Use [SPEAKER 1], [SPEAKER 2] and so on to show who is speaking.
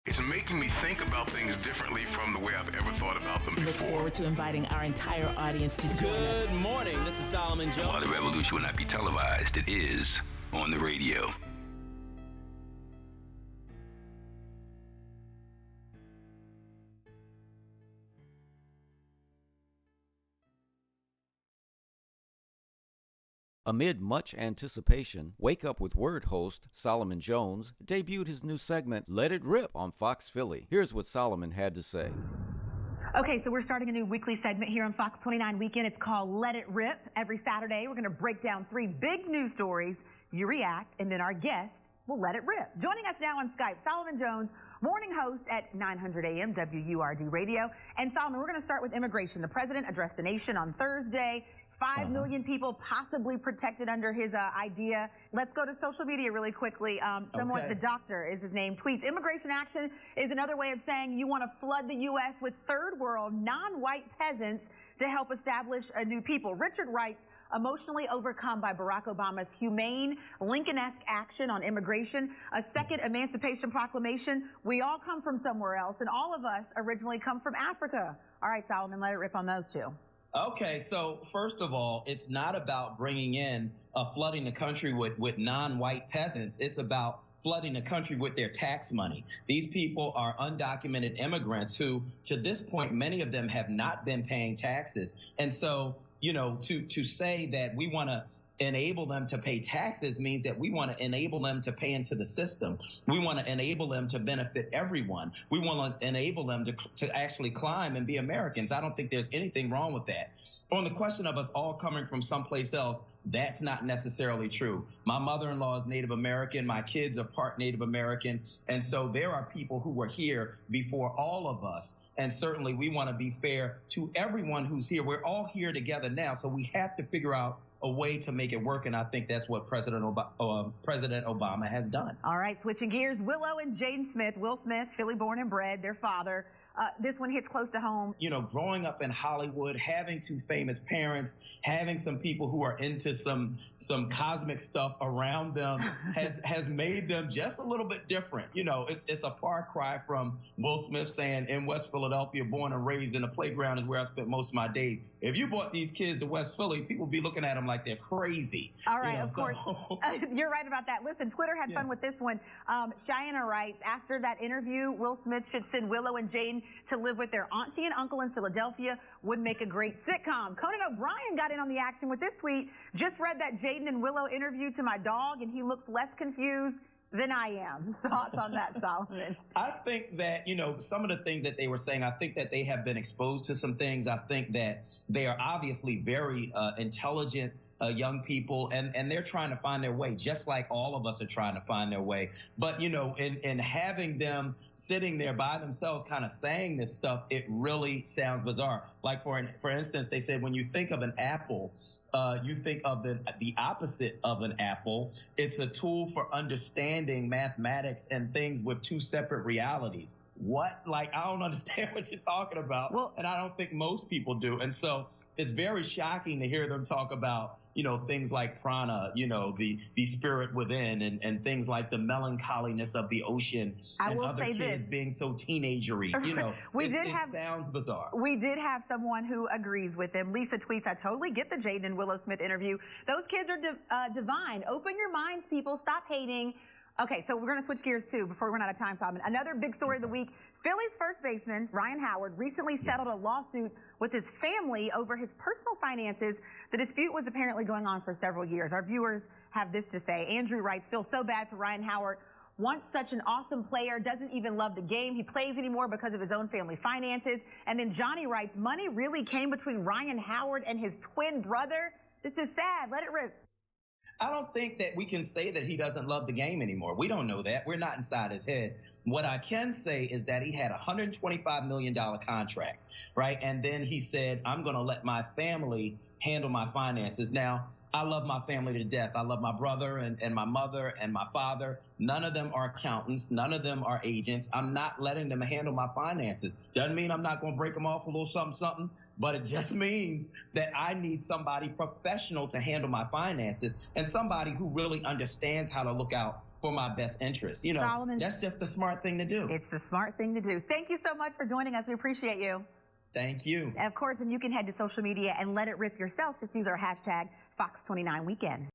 [SPEAKER 1] It's making me think about things differently from the way I've ever thought about them
[SPEAKER 2] We look
[SPEAKER 1] before.
[SPEAKER 2] forward to inviting our entire audience to join us.
[SPEAKER 3] Good morning. This is Solomon Jones.
[SPEAKER 4] While the revolution will not be televised, it is on the radio.
[SPEAKER 5] Amid much anticipation, Wake Up with WURD host Solomon Jones debuted his new segment, Let It Rip, on Fox Philly. Here's what Solomon had to say.
[SPEAKER 6] Okay, so we're starting a new weekly segment here on Fox 29 Weekend. It's called Let It Rip. Every Saturday, we're going to break down 3 big news stories. You react, and then our guest will let it rip. Joining us now on Skype, Solomon Jones, morning host at 900 AM WURD Radio. And Solomon, we're going to start with immigration. The president addressed the nation on Thursday. 5 million people possibly protected under his idea. Let's go to social media really quickly. Someone, The Doctor is his name, tweets, immigration action is another way of saying you want to flood the U.S. with third world, non-white peasants to help establish a new people. Richard writes, emotionally overcome by Barack Obama's humane, Lincoln-esque action on immigration, a second Emancipation Proclamation. We all come from somewhere else, and all of us originally come from Africa. All right, Solomon, let it rip on those 2.
[SPEAKER 7] Okay, so first of all, it's not about bringing in, flooding the country with non-white peasants. It's about flooding the country with their tax money. These people are undocumented immigrants who, to this point, many of them have not been paying taxes. And so, you know, to say that we want to enable them to pay taxes means that we want to enable them to pay into the system. We want to enable them to benefit everyone. We want to enable them to actually climb and be Americans. I don't think there's anything wrong with that. On the question of us all coming from someplace else, that's not necessarily true. My mother-in-law is Native American. My kids are part Native American. And so there are people who were here before all of us. And certainly we want to be fair to everyone who's here. We're all here together now, so we have to figure out a way to make it work, and I think that's what President Obama has done.
[SPEAKER 6] All right, switching gears, Willow and Jaden Smith. Will Smith, Philly born and bred, their father. This one hits close to home.
[SPEAKER 7] You know, growing up in Hollywood, having 2 famous parents, having some people who are into some cosmic stuff around them has made them just a little bit different. You know, it's a far cry from Will Smith saying, in West Philadelphia, born and raised in the playground is where I spent most of my days. If you brought these kids to West Philly, people would be looking at them like they're crazy.
[SPEAKER 6] All right, of course. You're right about that. Listen, Twitter had fun with this one. Cheyenne writes, after that interview, Will Smith should send Willow and Jaden to live with their auntie and uncle in Philadelphia. Would make a great sitcom. Conan O'Brien got in on the action with this tweet. Just read that Jaden and Willow interview to my dog, and he looks less confused than I am. Thoughts on that, Solomon?
[SPEAKER 7] I think that, you know, some of the things that they were saying, I think that they have been exposed to some things. I think that they are obviously very intelligent young people, and they're trying to find their way, just like all of us are trying to find their way. But, you know, in having them sitting there by themselves kind of saying this stuff, it really sounds bizarre. Like, for instance, they said when you think of an apple, you think of the opposite of an apple. It's a tool for understanding mathematics and things with 2 separate realities. What? Like, I don't understand what you're talking about. Well, and I don't think most people do. And so it's very shocking to hear them talk about, you know, things like prana, you know, the spirit within, and things like the melancholiness of the ocean.
[SPEAKER 6] I
[SPEAKER 7] and
[SPEAKER 6] will
[SPEAKER 7] other
[SPEAKER 6] say
[SPEAKER 7] kids
[SPEAKER 6] this.
[SPEAKER 7] being so teenagery. You know, it sounds bizarre.
[SPEAKER 6] We did have someone who agrees with him. Lisa tweets, I totally get the Jaden and Willow Smith interview. Those kids are divine. Open your minds, people. Stop hating. Okay, so we're going to switch gears, too, before we run out of time, Solomon. Another big story of the week. Philly's first baseman, Ryan Howard, recently settled a lawsuit with his family over his personal finances. The dispute was apparently going on for several years. Our viewers have this to say. Andrew writes, feel so bad for Ryan Howard. Once such an awesome player, doesn't even love the game. He plays anymore because of his own family finances. And then Johnny writes, money really came between Ryan Howard and his twin brother. This is sad. Let it rip.
[SPEAKER 7] I don't think that we can say that he doesn't love the game anymore. We don't know that. We're not inside his head. What I can say is that he had a $125 million contract, right? And then he said, I'm going to let my family handle my finances. Now, I love my family to death. I love my brother and my mother and my father. None of them are accountants. None of them are agents. I'm not letting them handle my finances. Doesn't mean I'm not going to break them off a little something, but it just means that I need somebody professional to handle my finances and somebody who really understands how to look out for my best interest. You know,
[SPEAKER 6] Solomon,
[SPEAKER 7] that's just the smart thing to do.
[SPEAKER 6] It's the smart thing to do. Thank you so much for joining us. We appreciate you.
[SPEAKER 7] Thank you.
[SPEAKER 6] Of course, and you can head to social media and let it rip yourself. Just use our hashtag Fox29Weekend.